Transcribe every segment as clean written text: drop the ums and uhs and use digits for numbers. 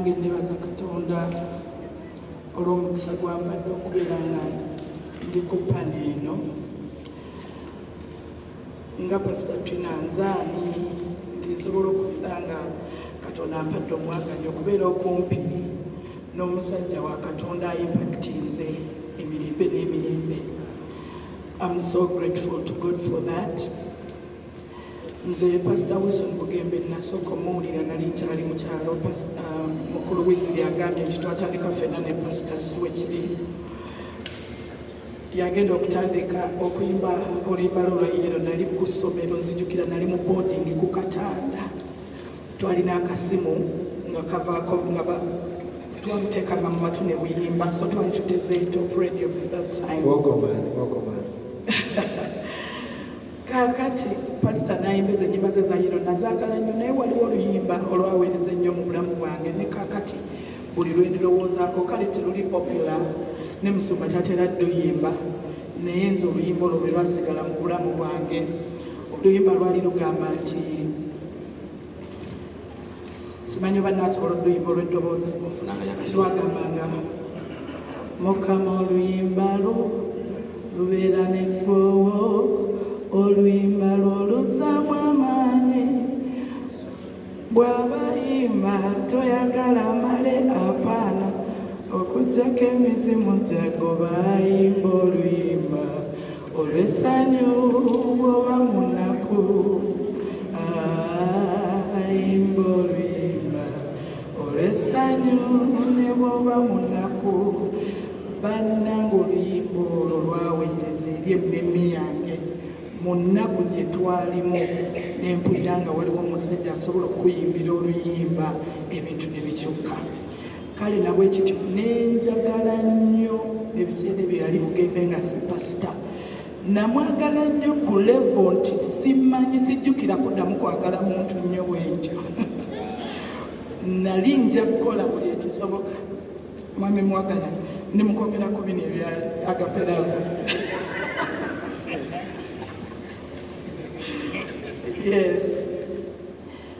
nange nebaza Katonda olw'omukisa gwampadde okubeera nga ndi ku pane eno nga Pastor Tina nzaani nti nsobola okubeera nga Katonda ampadde omwaganyi okubeera okumpi n'omusajja wa Katonda impactinze emirembe n'emirembe. I'm so grateful to God for that. Nze Pastor Wilson Bugembe nasooka omuwulira nali nkyali mu kyalo. Mukulu Wiziri agambye nti twatandika ffenna ne Pastor Siwekiri. Yagenda okutandika okuyimba oluyimba lw'olwayero nali ku ssomero nzijukira nali mu boarding ku Katanda. Twalina akasimu nga kavaako nga twamuteekanga mu matu ne buyimba so twali tuteze top radio by that time. Welcome. Kakati Pastor nayimbeza ennyimba ze zayiro nazaagala nnyo naye waliwo oluyimba olwaweereza ennyo mu bulamu bwange ne kakati buli lwe ndirowoozaako kale teruli popular ne Musumba tatera dduyimba naye nze oluyimba olwo lwe lwasigala mu bulamu bwange. Oluyimba lwali lugamba nti simanyi oba naasobola oluyimba olw'eddoboozi lwagambanga Mukama oluyimba lubeera n'eggwoowo oluyimba lw'oluzzaamu amaanyi bw'abayimba toyagala male apaana okuggyako emizimu gyago bayimba oluyimba olw'essanyu bw'oba munaku ayimba oluyimba olw'essanyu ne bw'oba munaku. Bannange oluyimba olwo lwaweereza eri emmeme yange mu nnaku gye twalimu ne mpulira nga waliwo omusajja asobola okuyimbira oluyimba ebintu ne bikyuka. Kale nabwe kityo nenjagala nnyo ebiseera ebyo yali Bugembe nga si pasita. Namwagala nnyo ku levo nti simanyi sijjukira kuddamu kwagala muntu nnyo bwentyo. Nali nja kukola buli ekisoboka. Mwami mwagala nimukogera ku bino ebya agaperavu. Yes.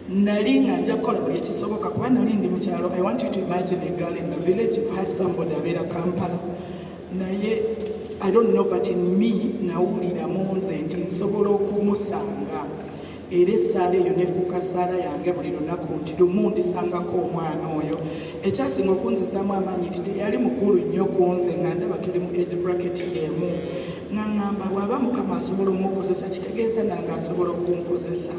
Nali nga nja kukola buli ekisoboka kuba nali ndi mu kyalo. I want you to imagine a girl in the village. You've had somebody abeera Kampala. Naye I don't know but in me nawulira mu nze nti nsobola okumusanga era essaala eyo nefuuka ssaala yange buli lunaku nti lumu ndisangako omwana oyo. Ekyasinga okunzizaamu amaanyi nti teyali mukulu nnyo ku nze nga ndaba tuli mu age bracket y'emu ng'aŋŋamba bw'aba Mukama asobola omukozesa kitegeeza nange asobola okunkozesa.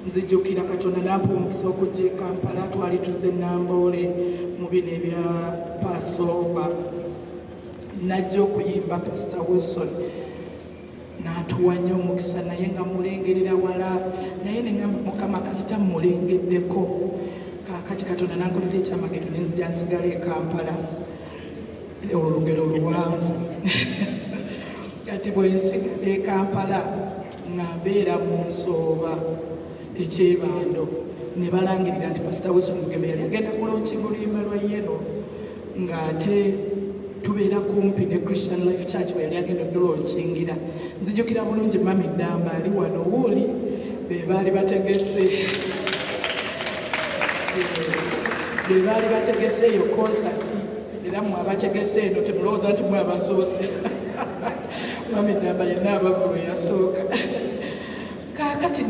Nzijjukira Katonda n'ampa omukisa okujja e Kampala twali tuzze Namboole mu bino ebya Passover. Najja okuyimba Pastor Wilson n'atuwa nnyo omukisa naye nga mulengerera wala naye ne ŋŋamba Mukama kasita mulengeddeko kaakati Katonda n'ankolera ekyamagero ne nzija nsigala e Kampala. Olwo lugero luwanvu. Kati bwe nsigala e Kampala nga mbeera mu Nsooba ekyebando ne balangirira nti Pastor Wilson Bugembe yali agenda kulonkinga oluyimba lwa Yero ng'ate tubeera kumpi ne Christian Life Church bwe yali agenda oddolonkingira. Nzijukira bulungi Mami Damba ali wano wuuli be baali bategese eyo konsati era mwe abategese eno temulowooza nti mwe abasoose. Mami Damba yenna abavulu yasooka. Kaakati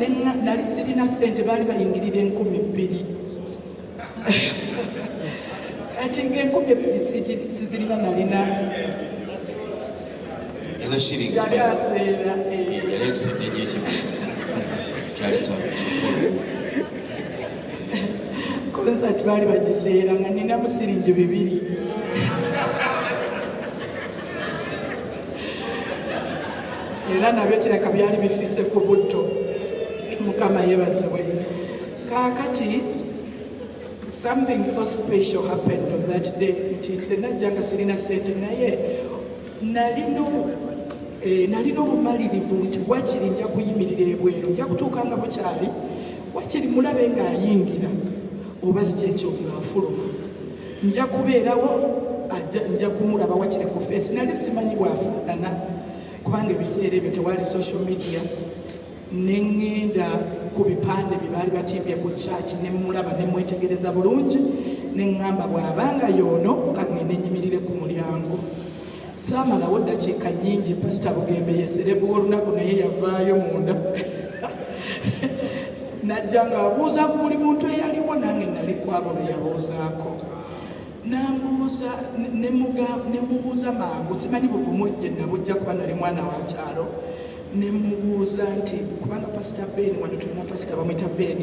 nali sirina ssente baali bayingirira 2,000. Kati nga2,000 sizirina nalina ezo shillings gali aseera yali ekisedde nnyo ekivu kyali kyakikulu. konsati baali bagiseera nga ninamu siringi 2. Era nabyo kireka byali bifise ku butto. Mukama yeebazibwe. Kaakati something so special happened on that day. Nti najjanga sirina ssente naye nalina obumalirivu nti wakiri nja kuyimirira ebweru nja kutuuka nga bukyali wakiri mulabe ng'ayingira oba si kyekyo ng'afuluma nja kubeerawo nja kumulaba wakiri ku feesi. Nali simanyi bwafaanana kubanga ebiseera ebyo tewali social media. Neŋŋenda ku bipande bye baali batimbye ku church ne mulaba ne mwetegereza bulungi ne ŋŋamba bw'abanga y'ono kagende nyimirire ku mulyango. Saamalawo ddakiika nnyingi Pasita Bugembe yeeserebwa olunaku naye yavaayo munda najja ng'abuuza ku buli muntu eyaliwo, nange nali ku abo be yabuuzaako. Nambuuza ne mubuuza mangu, simanyi buvumu gye nabujja kuba nali mwana wa kyalo. Ne mubuuza nti kubanga Pasita Ben, wano tulina pasita bamwita Ben,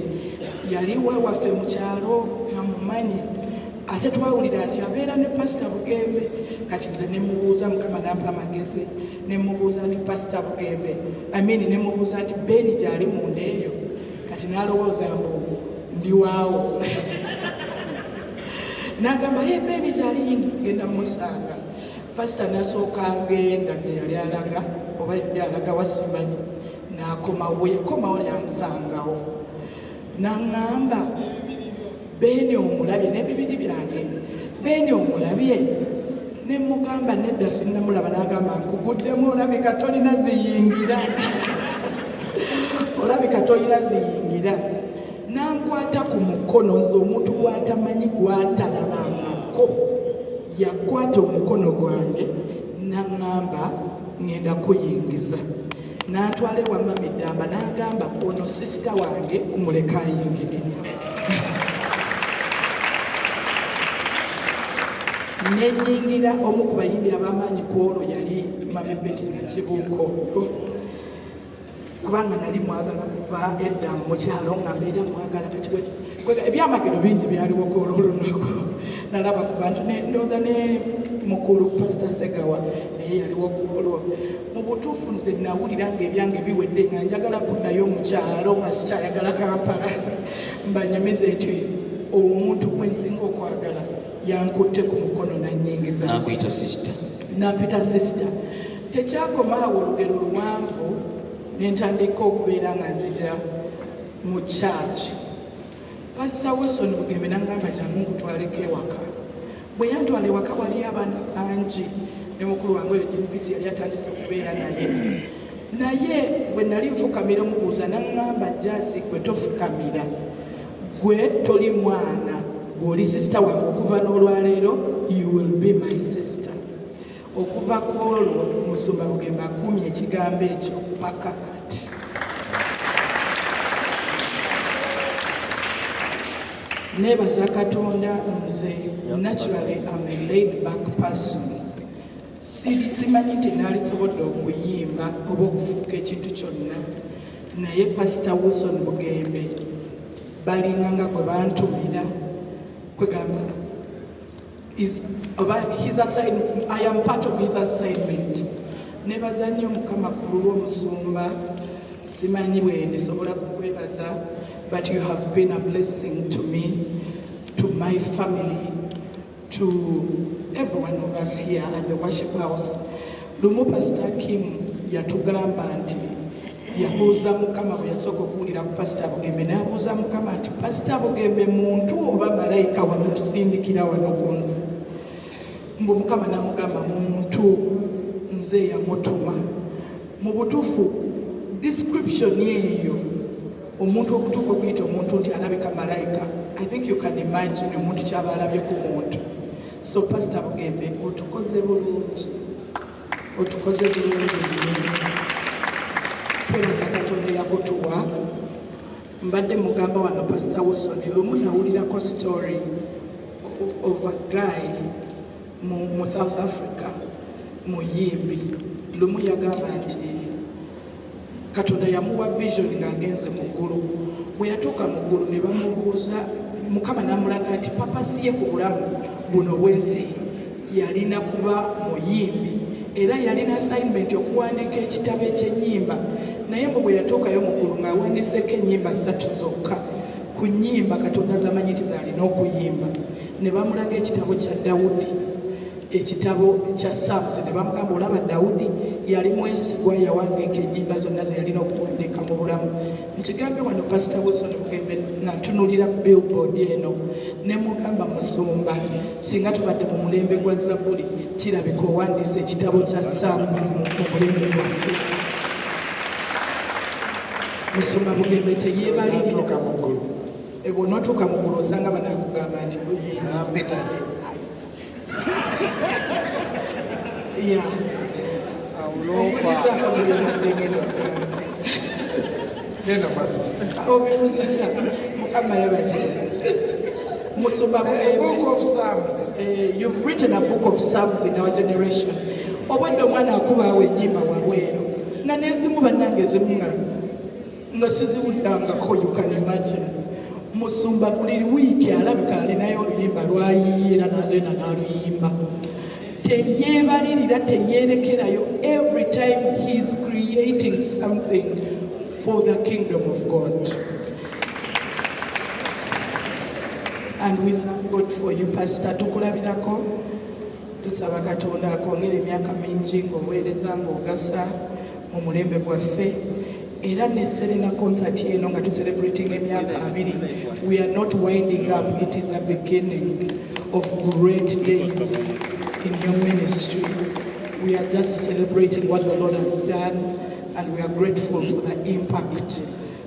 yaliwo waffe mu kyalo nga mumanyi, ate twawulira nti abeera ne Pasita Bugembe. Kati nze ne mubuuza, Mukama nampa amagezi, ne mubuuza nti Pasita Bugembe, ne mubuuza nti Ben gy'ali munda eyo. Kati n'alowooza mbu ndiwaawo n'agamba Ben gy'ali yingi kugenda musanga. Pasita n'asooka agenda gye yali alaga, oba yali alaga wasimanyi, n'akomawo, yakomawo yansangawo n'aŋŋamba, Ben omulabye n'ebibiri byange, Ben omulabye? Ne mugamba nedda sinnamulaba. N'agamba nkuguddemu, olabika tolina ziyingira olabika tolina ziyingira. N'ankwata ku mukono, nze omuntu gw'atamanyi gw'atalabangako, yakwata omukono gwange n'aŋŋamba ŋŋenda kuyingiza. N'atwala ewa Mami Ddamba n'agamba ono sisita wange omuleka ayingire. Nenyingira. Omu ku bayimbi ab'amaanyi ku olwo yali Mami Betty Nakibuuko oyo, kubanga nali mwagala kuva edda mu kyalo nga mbeera mwagala. Kati ebyamagero bingi byaliwo ku olwo olunaku. Nalaba ku bantu, ndowooza ne mukulu Pasita Segawa naye yaliwo ku olwo. Mu butuufu nze nawulira ng'ebyange biwedde nga njagala kuddayo mu kyalo nga sikyayagala Kampala. Mbanyumize nti omuntu gwe nsinga okwagala yankutte ku mukono nannyingiza. N'akuyita sisita. Nampita sisita. Tekyakoma awo, olugero luwanvu ne ntandika okubeera nga nzija mu church. Pasita Wilson Bugembe n'aŋŋamba jangu nkutwaleko ewaka. Bwe yantwala ewaka waliyo abaana bangi, ne mukulu wange oyo Jinpisi yali atandise okubeera naye bwe nali nfukamira omubuuza n'aŋŋamba, Jasi gwe tofukamira, gwe toli mwana, gw'oli sisita wange okuva n'olwaleero, you will be my sister. Okuva ku olwo Musumba Bugembe akuumye ekigambo ekyo paka kati. Nebaza Katonda. Nze naturally I'm a laid back person. Simanyi nti nalisobodde okuyimba oba okufuuka ekintu kyonna, naye Pasita Wilson Bugembe balinganga gwe bantumira kwegamba I am part of his assignment. Nebaza nnyo Mukama ku lw'omusumba, simanyi bwe ndisobola kukwebaza, but you have been a blessing to me, to my family, to every one of us here at the worship house. Lumu Pastor Kim yatugamba nti yabuuza Mukama bwe yasooka okuwulira ku Pasita Bugembe, n'abuuza Mukama nti Pasita Bugembe muntu oba malayika wamutusindikira wano ku nsi? Mbu Mukama n'amugamba muntu, nze yamutuma. Mu butuufu description eyo omuntu okutuuka okuyita omuntu nti alabika malayika, I think you can imagine omuntu kyaba alabye ku muntu. So Pasita Bugembe otukoze bulungi, otukoze bulungi. Twebaza Katonda yakutuwa. Mbadde mugamba wano Pasita Wilson, lumu nawulirako story of a guy mu South Africa, muyimbi. Lumu yagamba nti Katonda yamuwa vision ng'agenze mu ggulu. Bwe yatuuka mu ggulu ne bamubuuza, Mukama n'amulaga nti papasi ye ku bulamu buno bw'ensi yalina kuba muyimbi, era yalina assignment okuwandiika ekitabo ekyennyimba. Naye bwe yatuukayo mu ggulu ng'awandiseeko ennyimba 3 zokka. Ku nnyimba Katonda z'amanyi nti z'alina okuyimba. Ne bamulaga ekitabo kya Dawudi, ekitabo kya Psalms. Ne bamugamba, olaba Dawudi yali mwesigwa, yawandiika ennyimba zonna ze yalina okuwandiika mu bulamu. Nkigambe wano Pasita Wilson Bugembe nga ntunulira billboard eno, ne mugamba Musumba, singa tubadde mu mulembe gwa Zabbuli, kirabika owandiise ekitabo kya Psalms mu mulembe gwaffe. Musumba Bugembe teyeebalirira bw'onootuuka mu ggulu osanga banaakugamba nti oyimba. Peter ati ya omuzizaako nebyonadde ngenda okugamba genda maaso. obiwuzisa mukama yebaze musumba Book of Psalms. You've written a book of Psalms in our generation. Obwadde omwana akubaawo ennyimba wabweru nga n'ezimu bannange ezimu nga siziwulirangako, you can imagine. Musumba buli wiiki alabika alinayo oluyimba lwayiiyira n'agenda n'aluyimba. Teyeebalirira, teyeerekerayo. Every time he is creating something for the kingdom of God. And we thank God for you, Pastor. Tukulabirako, tusaba Katonda akwongere emyaka mingi ng'oweereza ng'ogasa mu mulembe gwaffe. Era ne Serena concert eno nga celebrating emyaka 2. We are not winding up. It is a beginning of great days in your ministry. We are just celebrating what the Lord has done, and we are grateful for the impact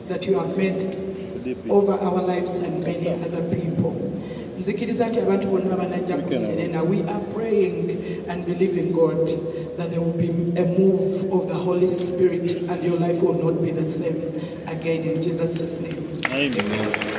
that you have made over our lives and many other people. Nzikiriza nti abantu bonna abanajja ku Serena, we are praying and believing God that there will be a move of the Holy Spirit and your life will not be the same again in Jesus' name. Amen.